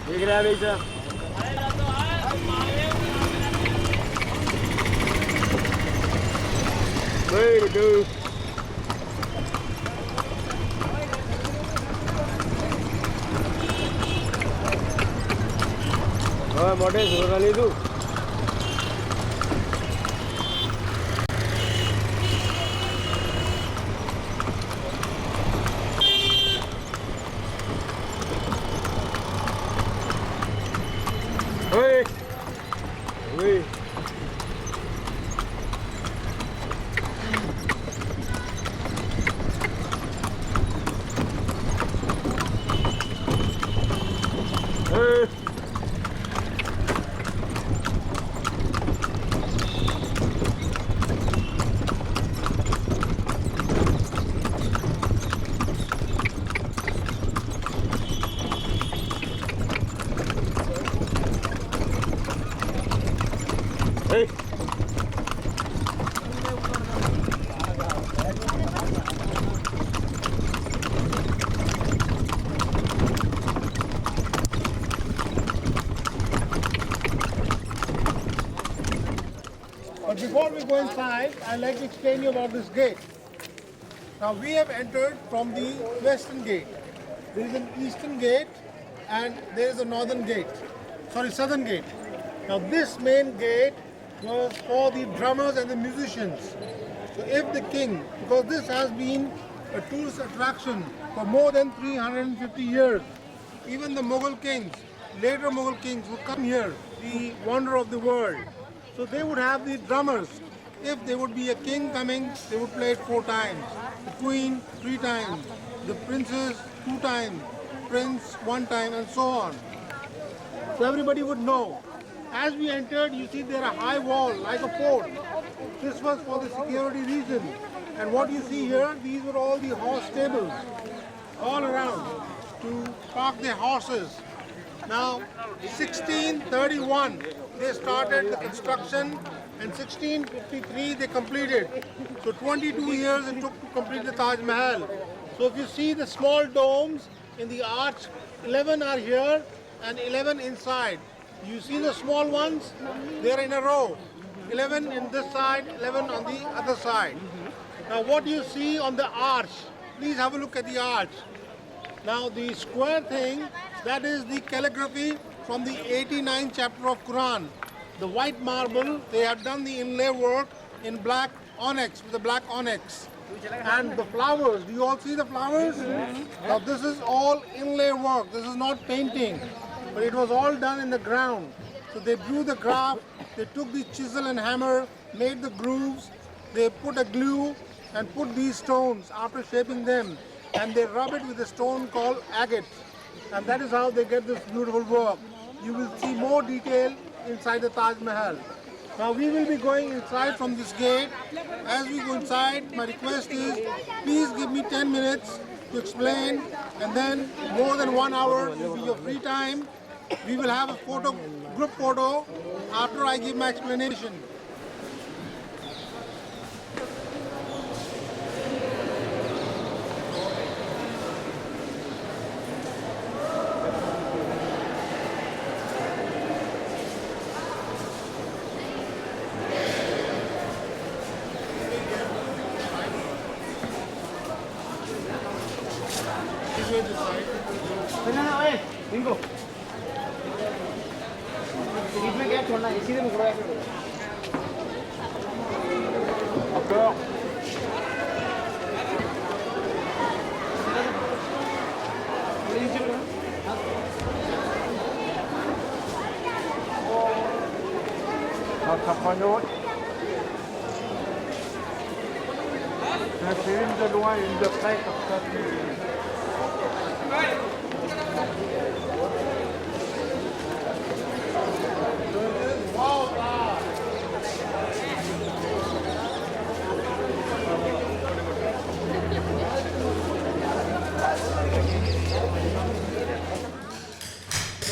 देख रहे हैं बेचा very good oh મોટે જોરા લીધું Hey! Hey! Hey! Hey! But before we go inside, I'd like to explain you about this gate. Now we have entered from the western gate. There is an eastern gate and there is a northern gate. Sorry, southern gate. Now this main gate was for the drummers and the musicians. So if the king, because this has been a tourist attraction for more than 350 years, even the Mughal kings, later Mughal kings would come here, the wonder of the world. So they would have the drummers. If there would be a king coming, they would play it 4 times. The queen 3 times. The princess 2 times. Prince 1 time and so on. So everybody would know. As we entered, you see there a high wall like a fort. This was for the security reason. And what you see here, these were all the horse stables all around to park their horses. Now, 1631, they started the construction and 1653 they completed. So 22 years it took to complete the Taj Mahal. So if you see the small domes in the arch, 11 are here and 11 inside. You see the small ones? They are in a row. 11 in this side, 11 on the other side. Now what you see on the arch, please have a look at the arch. Now the square thing, that is the calligraphy from the 89th chapter of Quran. The white marble, they have done the inlay work in black onyx, with the black onyx. And the flowers, do you all see the flowers? Now this is all inlay work, this is not painting. But it was all done in the ground. So they drew the graph, they took the chisel and hammer, made the grooves, they put a glue and put these stones after shaping them. And they rub it with a stone called agate. And that is how they get this beautiful work. You will see more detail inside the Taj Mahal. Now we will be going inside from this gate. As we go inside, my request is, please give me 10 minutes to explain, and then more than 1 hour will be your free time. We will have a photo, group photo, after I give my explanation. इनको बीच में क्या छोड़ना है सीधे मुकड़ा है encore c'est une de loin, une de près comme ça.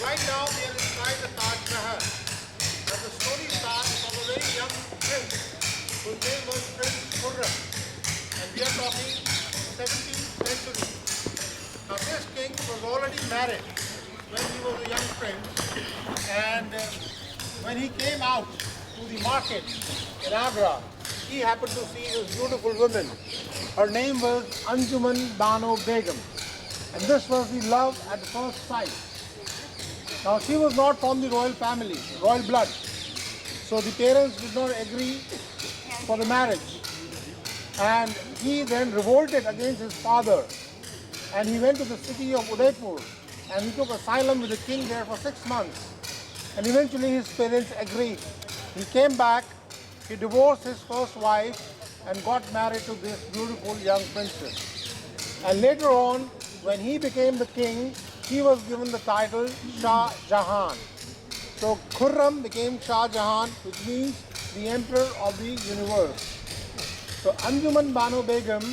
Right now we are inside the Taj Mahal. Now the story starts from a very young prince whose name was Prince Hoosier. And we are talking 17th century. Now this king was already married. when he was a young prince, and when he came out to the market in Agra, he happened to see this beautiful woman. Her name was Anjuman Bano Begum, and this was the love at first sight. Now she was not from the royal family, royal blood, so the parents did not agree for the marriage, and he then revolted against his father, and he went to the city of Udaipur, and he took asylum with the king there for 6 months, and eventually his parents agreed. He came back, he divorced his first wife and got married to this beautiful young princess. And later on, when he became the king, he was given the title Shah Jahan. So Khurram became Shah Jahan, which means the emperor of the universe. So Anjuman Bano Begum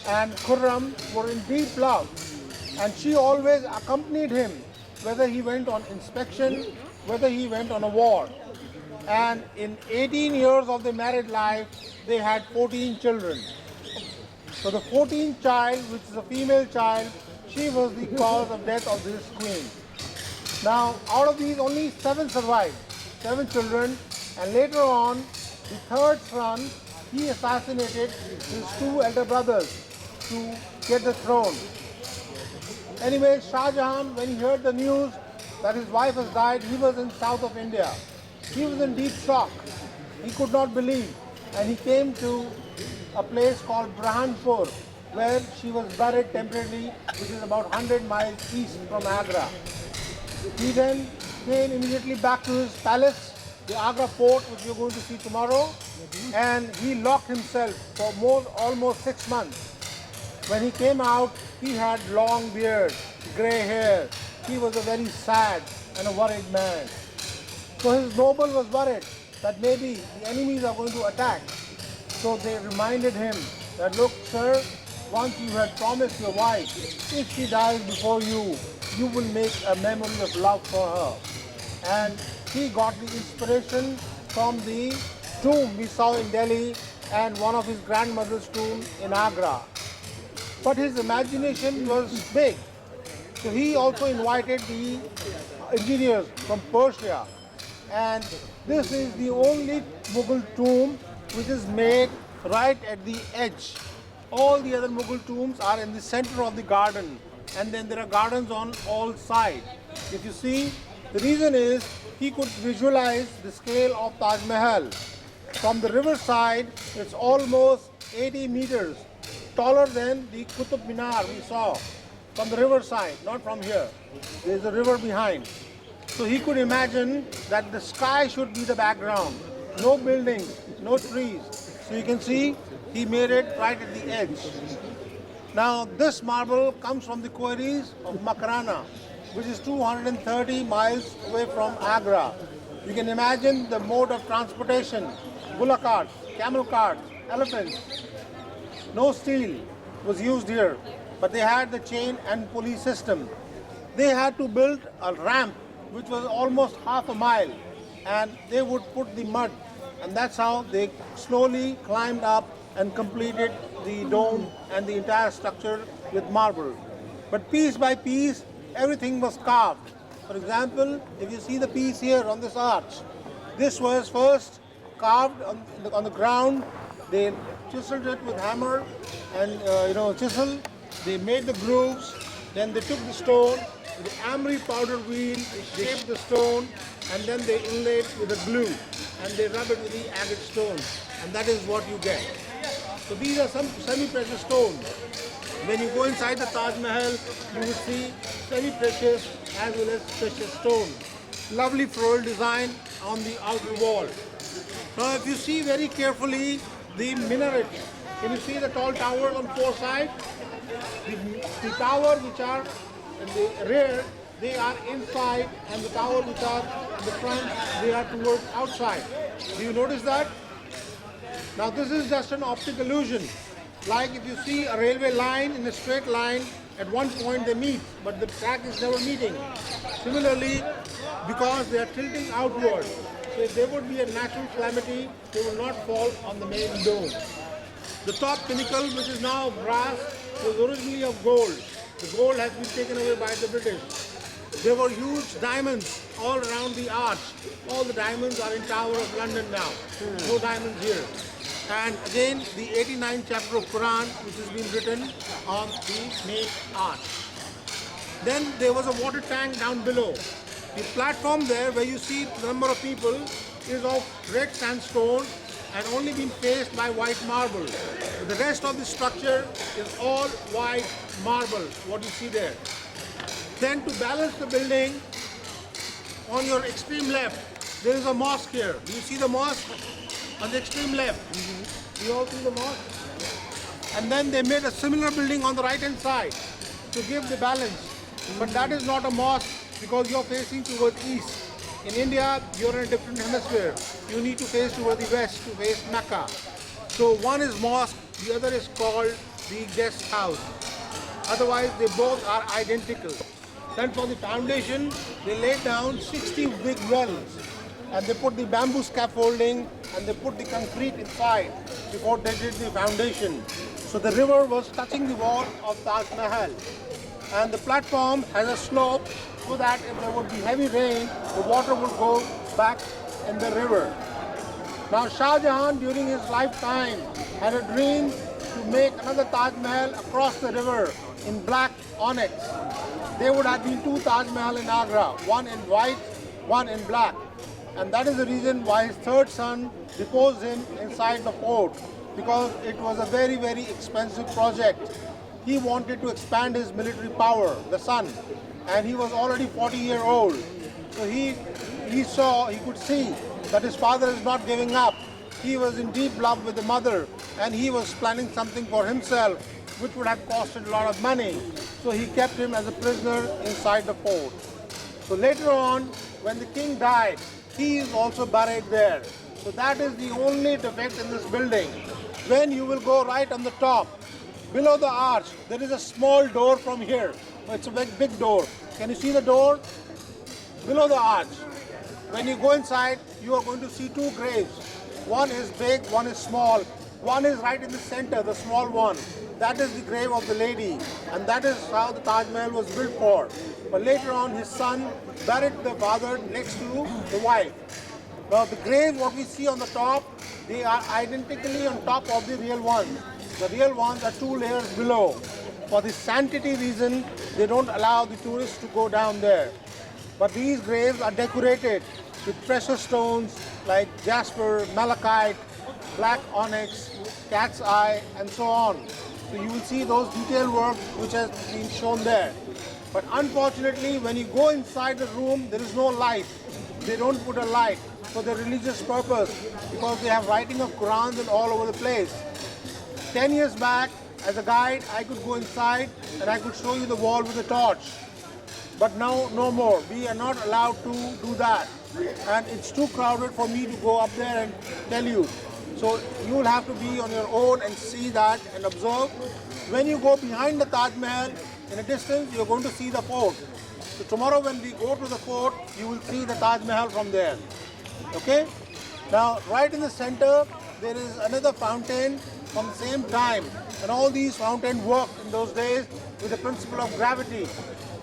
and Khurram were in deep love, and she always accompanied him, whether he went on inspection, whether he went on a war. And in 18 years of their married life, they had 14 children. So the 14th child, which is a female child, she was the cause of death of this queen. Now, out of these, only 7 survived, 7 children, and later on, the third son, he assassinated his 2 elder brothers to get the throne. Anyway, Shah Jahan, when he heard the news that his wife has died, he was in south of India. He was in deep shock. He could not believe, and he came to a place called Burhanpur, where she was buried temporarily, which is about 100 miles east from Agra. He then came immediately back to his palace, the Agra fort, which we are going to see tomorrow, and he locked himself for almost 6 months. When he came out, he had long beard, grey hair. He was a very sad and a worried man. So his noble was worried that maybe the enemies are going to attack. So they reminded him that, look, sir, once you had promised your wife, if she dies before you, you will make a memory of love for her. And he got the inspiration from the tomb we saw in Delhi and one of his grandmother's tomb in Agra. But his imagination was big. So he also invited the engineers from Persia. And this is the only Mughal tomb which is made right at the edge. All the other Mughal tombs are in the center of the garden, and then there are gardens on all sides. If you see, the reason is he could visualize the scale of Taj Mahal. From the river side, it's almost 80 meters taller than the Qutub Minar we saw from the river side, not from here. There's a river behind. So he could imagine that the sky should be the background, no buildings, no trees. So you can see he made it right at the edge. Now this marble comes from the quarries of Makarana, which is 230 miles away from Agra. You can imagine the mode of transportation, bullock carts, camel carts, elephants. No steel was used here, but they had the chain and pulley system. They had to build a ramp which was almost half a mile, and they would put the mud, and that's how they slowly climbed up and completed the dome and the entire structure with marble. But piece by piece, everything was carved. For example, if you see the piece here on this arch, this was first carved on the ground. They chiseled it with hammer and chisel. They made the grooves. Then they took the stone, with the emery powder wheel, they shaped the stone, and then they inlaid with a glue, and they rub it with the agate stone, and that is what you get. So these are some semi-precious stones. When you go inside the Taj Mahal, you will see semi-precious as well as precious stones. Lovely floral design on the outer wall. Now if you see very carefully the minaret, can you see the tall towers on 4 sides? The towers which are in the rear, they are inside, and the towers which are in the front, they are towards outside. Do you notice that? Now this is just an optic illusion. Like if you see a railway line in a straight line, at one point they meet, but the track is never meeting. Similarly, because they are tilting outward, so if there would be a natural calamity, they will not fall on the main dome. The top pinnacle, which is now brass, was originally of gold. The gold has been taken away by the British. There were huge diamonds all around the arch. All the diamonds are in Tower of London now. No diamonds here. And again, the 89th chapter of Quran, which has been written on the main arch. Then there was a water tank down below. The platform there where you see the number of people is of red sandstone and only been faced by white marble. The rest of the structure is all white marble, what you see there. Then to balance the building, on your extreme left, there is a mosque here. Do you see the mosque? On the extreme left. Do you all see the mosque? And then they made a similar building on the right hand side to give the balance. But that is not a mosque because you are facing towards east. In India, you are in a different hemisphere. You need to face toward the west to face Mecca. So one is mosque, the other is called the guest house. Otherwise, they both are identical. Then for the foundation, they laid down 60 big wells. And they put the bamboo scaffolding and they put the concrete inside before they did the foundation. So the river was touching the wall of Taj Mahal. And the platform has a slope so that if there would be heavy rain, the water would go back in the river. Now Shah Jahan during his lifetime had a dream to make another Taj Mahal across the river in black onyx. There would have been two Taj Mahal in Agra, one in white, one in black. And that is the reason why his third son deposed him inside the fort, because it was a very, very expensive project. He wanted to expand his military power, the son, and he was already 40-years old. So he could see that his father is not giving up. He was in deep love with the mother, and he was planning something for himself, which would have costed a lot of money. So he kept him as a prisoner inside the fort. So later on, when the king died, he is also buried there. So that is the only defect in this building. When you will go right on the top, below the arch, there is a small door from here. It's a big door. Can you see the door? Below the arch. When you go inside, you are going to see two graves. One is big, one is small. One is right in the center, the small one. That is the grave of the lady. And that is how the Taj Mahal was built for. But later on, his son buried the father next to the wife. Now the graves, what we see on the top, they are identically on top of the real ones. The real ones are 2 layers below. For the sanctity reason, they don't allow the tourists to go down there. But these graves are decorated with precious stones like jasper, malachite, black onyx, cat's eye, and so on. So you will see those detailed work which has been shown there. But unfortunately, when you go inside the room, there is no light. They don't put a light for the religious purpose because they have writing of Qurans and all over the place. 10 years back, as a guide, I could go inside and I could show you the wall with a torch. But now, no more. We are not allowed to do that. And it's too crowded for me to go up there and tell you. So you will have to be on your own and see that and observe. When you go behind the Taj Mahal, in a distance, you're going to see the fort. So tomorrow when we go to the fort, you will see the Taj Mahal from there. Okay? Now, right in the center, there is another fountain from the same time. And all these fountains worked in those days with the principle of gravity.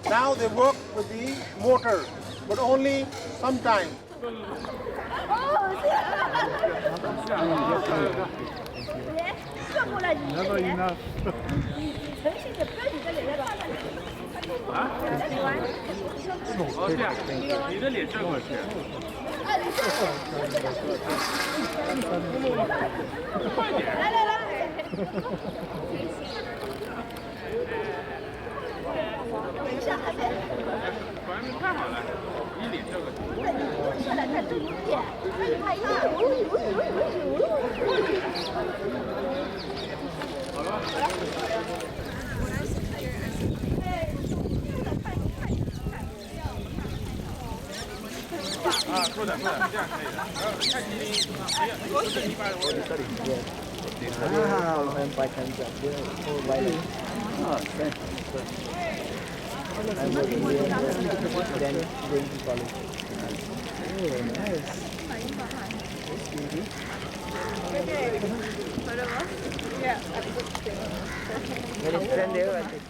Now they work with the motor, but only sometimes. 你的脸转过去。快点！来来来！等一下，还没。反正太好了，你脸转过去。过来看这一点，拍一下。好了。好了。 啊，坐的，这样可以的。太近，不是一般人。Ah, mempakan dia mobile. Ah, kan. I'm working here, then going to college. Oh, nice. Very friend there, I think.